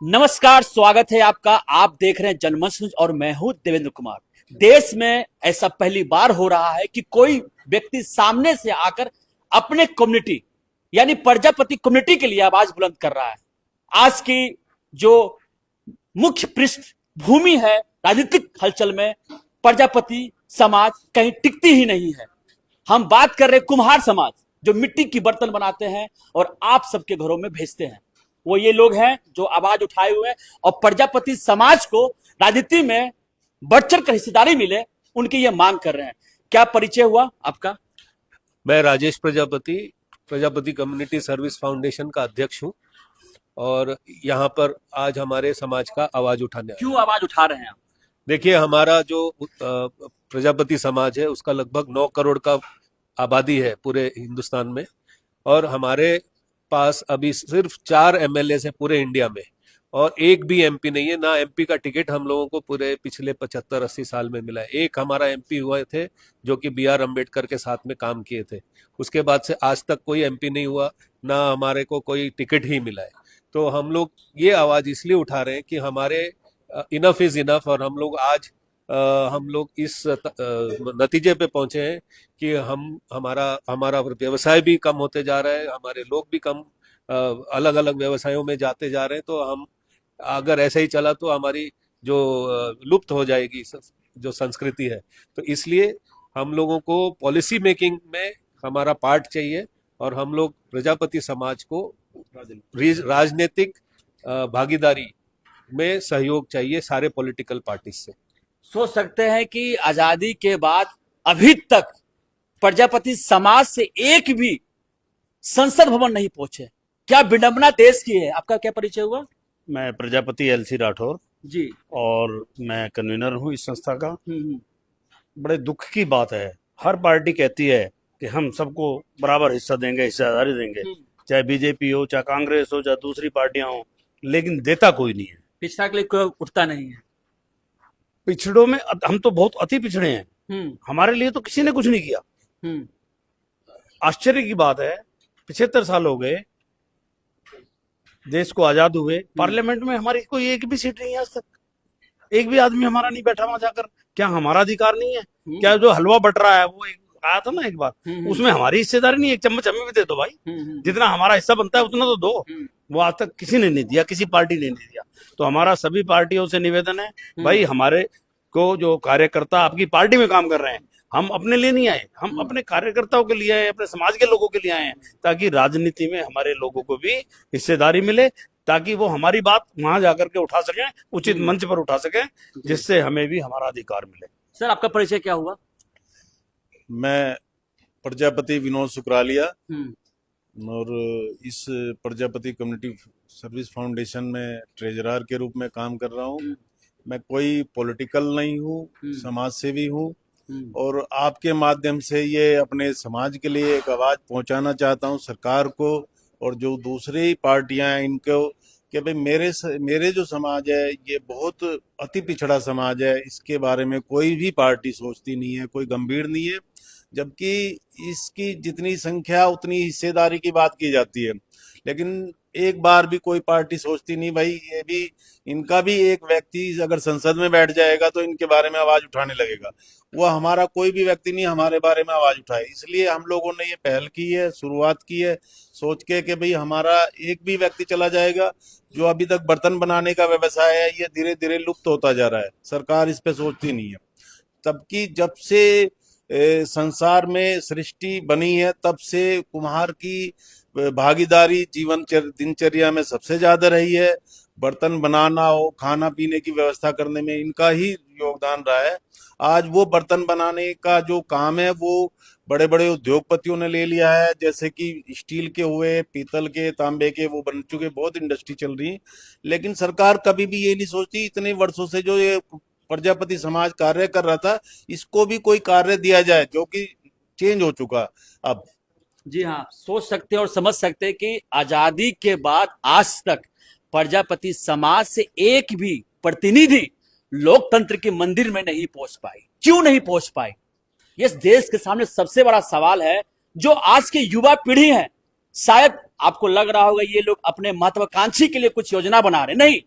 नमस्कार, स्वागत है आपका। आप देख रहे हैं जनमंच न्यूज और मैं हूं देवेंद्र कुमार। देश में ऐसा पहली बार हो रहा है कि कोई व्यक्ति सामने से आकर अपने कम्युनिटी यानी प्रजापति कम्युनिटी के लिए आवाज बुलंद कर रहा है। आज की जो मुख्य पृष्ठभूमि है राजनीतिक हलचल में, प्रजापति समाज कहीं टिकती ही नहीं है। हम बात कर रहे कुम्हार समाज जो मिट्टी की बर्तन बनाते हैं और आप सबके घरों में भेजते हैं। वो ये लोग हैं जो आवाज उठाए हुए हैं और प्रजापति समाज को राजनीति में बढ़ चढ़ कर हिस्सेदारी मिले, उनकी ये मांग कर रहे हैं। क्या परिचय हुआ आपका? मैं Rajesh Prajapati community service foundation का अध्यक्ष हूं और यहाँ पर आज हमारे समाज का आवाज उठाने आए। क्यों आवाज उठा रहे हैं आप? देखिए, हमारा जो प्रजापति समाज है उसका लगभग 9 करोड़ का आबादी है पूरे हिंदुस्तान में, और हमारे पास अभी सिर्फ 4 एमएलए है पूरे इंडिया में, और एक भी एमपी नहीं है। ना एमपी का टिकट हम लोगों को पूरे पिछले 75-80 साल में मिला है। एक हमारा एमपी हुए थे जो कि बी आर अम्बेडकर के साथ में काम किए थे। उसके बाद से आज तक कोई एमपी नहीं हुआ, ना हमारे को कोई टिकट ही मिला है। तो हम लोग ये आवाज इसलिए उठा रहे हैं कि हमारे इनफ इज इनफ, और हम लोग आज हम लोग इस नतीजे पे पहुंचे हैं कि हमारा व्यवसाय भी कम होते जा रहा है, हमारे लोग भी कम अलग अलग व्यवसायों में जाते जा रहे हैं। तो हम अगर ऐसे ही चला तो हमारी जो लुप्त हो जाएगी जो संस्कृति है। तो इसलिए हम लोगों को पॉलिसी मेकिंग में हमारा पार्ट चाहिए, और हम लोग प्रजापति समाज को राजनीतिक भागीदारी में सहयोग चाहिए सारे पॉलिटिकल पार्टी से। सोच सकते हैं कि आजादी के बाद अभी तक प्रजापति समाज से एक भी संसद भवन नहीं पहुंचे। क्या विडंबना देश की है। आपका क्या परिचय हुआ? मैं प्रजापति एलसी राठौर जी, और मैं कन्वीनर हूँ इस संस्था का। बड़े दुख की बात है, हर पार्टी कहती है कि हम सबको बराबर हिस्सा देंगे, हिस्सेदारी देंगे, चाहे बीजेपी हो, चाहे कांग्रेस हो, चाहे दूसरी पार्टियां हो, लेकिन देता कोई नहीं है। पिछड़ा के लिए कोई उठता नहीं है। पिछड़ों में हम तो बहुत अति पिछड़े हैं। हमारे लिए तो किसी ने कुछ नहीं किया। आश्चर्य की बात है, 75 साल हो गए देश को आजाद हुए, पार्लियामेंट में हमारी कोई एक भी सीट नहीं है आज तक। एक भी आदमी हमारा नहीं बैठा वहां जाकर। क्या हमारा अधिकार नहीं है? क्या जो हलवा बट रहा है वो आया था ना एक बार, उसमें हमारी हिस्सेदारी नहीं है? एक चम्मच हमें भी दे दो भाई, जितना हमारा हिस्सा बनता है उतना तो दो। वो आज तक किसी ने नहीं दिया, किसी पार्टी ने नहीं दिया। तो हमारा सभी पार्टियों से निवेदन है, भाई हमारे को जो कार्यकर्ता आपकी पार्टी में काम कर रहे हैं, हम अपने लिए नहीं आए, हम अपने कार्यकर्ताओं के लिए आए, अपने समाज के लोगों के लिए आए हैं, ताकि राजनीति में हमारे लोगों को भी हिस्सेदारी मिले, ताकि वो हमारी बात वहां जाकर के उठा सकें, उचित मंच पर उठा सकें, जिससे हमें भी हमारा अधिकार मिले। सर, आपका परिचय क्या हुआ? मैं प्रजापति विनोद सुकरालिया और इस प्रजापति कम्युनिटी सर्विस फाउंडेशन में ट्रेजरर के रूप में काम कर रहा हूँ। मैं कोई पॉलिटिकल नहीं हूँ, समाज सेवी हूँ, और आपके माध्यम से ये अपने समाज के लिए एक आवाज पहुंचाना चाहता हूँ सरकार को और जो दूसरी पार्टियां हैं इनको, कि भाई मेरे जो समाज है ये बहुत अति पिछड़ा समाज है, इसके बारे में कोई भी पार्टी सोचती नहीं है, कोई गंभीर नहीं है, जबकि इसकी जितनी संख्या उतनी हिस्सेदारी की बात की जाती है। लेकिन एक बार भी कोई पार्टी सोचती नहीं, भाई ये भी इनका भी एक व्यक्ति अगर संसद में बैठ जाएगा तो इनके बारे में आवाज उठाने लगेगा। वो हमारा कोई भी व्यक्ति नहीं हमारे बारे में आवाज उठाए। इसलिए हम लोगों ने ये पहल की है, शुरुआत की है, सोच के कि भाई हमारा एक भी व्यक्ति चला जाएगा। जो अभी तक बर्तन बनाने का व्यवसाय है ये धीरे धीरे लुप्त होता जा रहा है, सरकार इस पे सोचती नहीं है। तबकि जब से संसार में सृष्टि बनी है तब से कुम्हार की भागीदारी जीवन दिनचर्या में सबसे ज्यादा रही है। बर्तन बनाना हो, खाना पीने की व्यवस्था करने में इनका ही योगदान रहा है। आज वो बर्तन बनाने का जो काम है वो बड़े बड़े उद्योगपतियों ने ले लिया है, जैसे कि स्टील के हुए, पीतल के, तांबे के, वो बन चुके, बहुत इंडस्ट्री चल रही है। लेकिन सरकार कभी भी ये नहीं सोचती इतने वर्षों से जो ये प्रजापति समाज कार्य कर रहा था, इसको भी कोई कार्य दिया जाए, जो कि चेंज हो चुका अब। जी हाँ, सोच सकते हैं और समझ सकते हैं कि आजादी के बाद आज तक प्रजापति समाज से एक भी प्रतिनिधि लोकतंत्र के मंदिर में नहीं पहुंच पाई। क्यों नहीं पहुंच पाई? ये देश के सामने सबसे बड़ा सवाल है। जो आज की युवा पीढ़ी है, शायद आपको लग रहा होगा ये लोग अपने महत्वाकांक्षी के लिए कुछ योजना बना रहे, नहीं,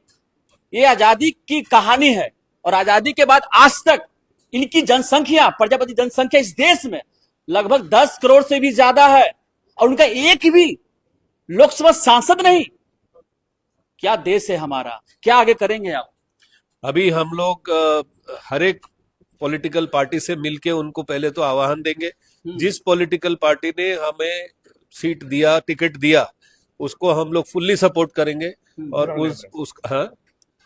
ये आजादी की कहानी है और आजादी के बाद आज तक इनकी जनसंख्या, प्रजापति जनसंख्या इस देश में लगभग 10 करोड़ से भी ज्यादा है और उनका एक भी लोकसभा सांसद नहीं। क्या देश है हमारा, क्या आगे करेंगे आप? अभी हम लोग हर एक पॉलिटिकल पार्टी से मिलके उनको पहले तो आह्वान देंगे। जिस पॉलिटिकल पार्टी ने हमें सीट दिया, टिकट दिया, उसको हम लोग फुल्ली सपोर्ट करेंगे और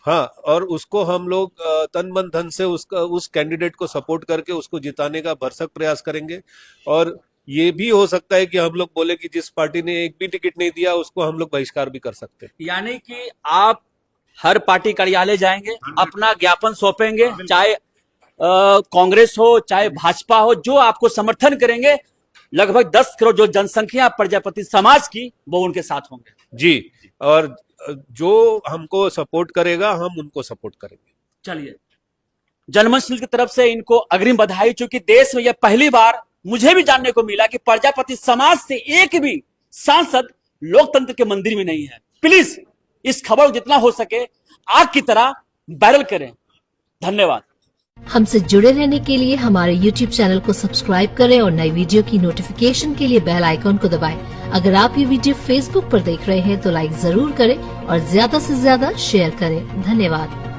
हाँ और उसको हम लोग तन मन धन से उस कैंडिडेट को सपोर्ट करके उसको जिताने का भरसक प्रयास करेंगे। और ये भी हो सकता है कि हम लोग बोले कि जिस पार्टी ने एक भी टिकट नहीं दिया उसको हम लोग बहिष्कार भी कर सकते हैं। यानी कि आप हर पार्टी कार्यालय जाएंगे, अपना ज्ञापन सौंपेंगे, चाहे कांग्रेस हो चाहे भाजपा हो, जो आपको समर्थन करेंगे, लगभग 10 करोड़ जो जनसंख्या प्रजापति समाज की, वो उनके साथ होंगे। जी, और जो हमको सपोर्ट करेगा हम उनको सपोर्ट करेंगे। चलिए, जनमंच की तरफ से इनको अग्रिम बधाई, चूंकि देश में यह पहली बार मुझे भी जानने को मिला कि प्रजापति समाज से एक भी सांसद लोकतंत्र के मंदिर में नहीं है। प्लीज इस खबर को जितना हो सके आग की तरह वायरल करें। धन्यवाद। हमसे जुड़े रहने के लिए हमारे YouTube चैनल को सब्सक्राइब करें और नई वीडियो की नोटिफिकेशन के लिए बेल आइकॉन को दबाएं। अगर आप ये वीडियो Facebook पर देख रहे हैं तो लाइक जरूर करें और ज्यादा से ज्यादा शेयर करें। धन्यवाद।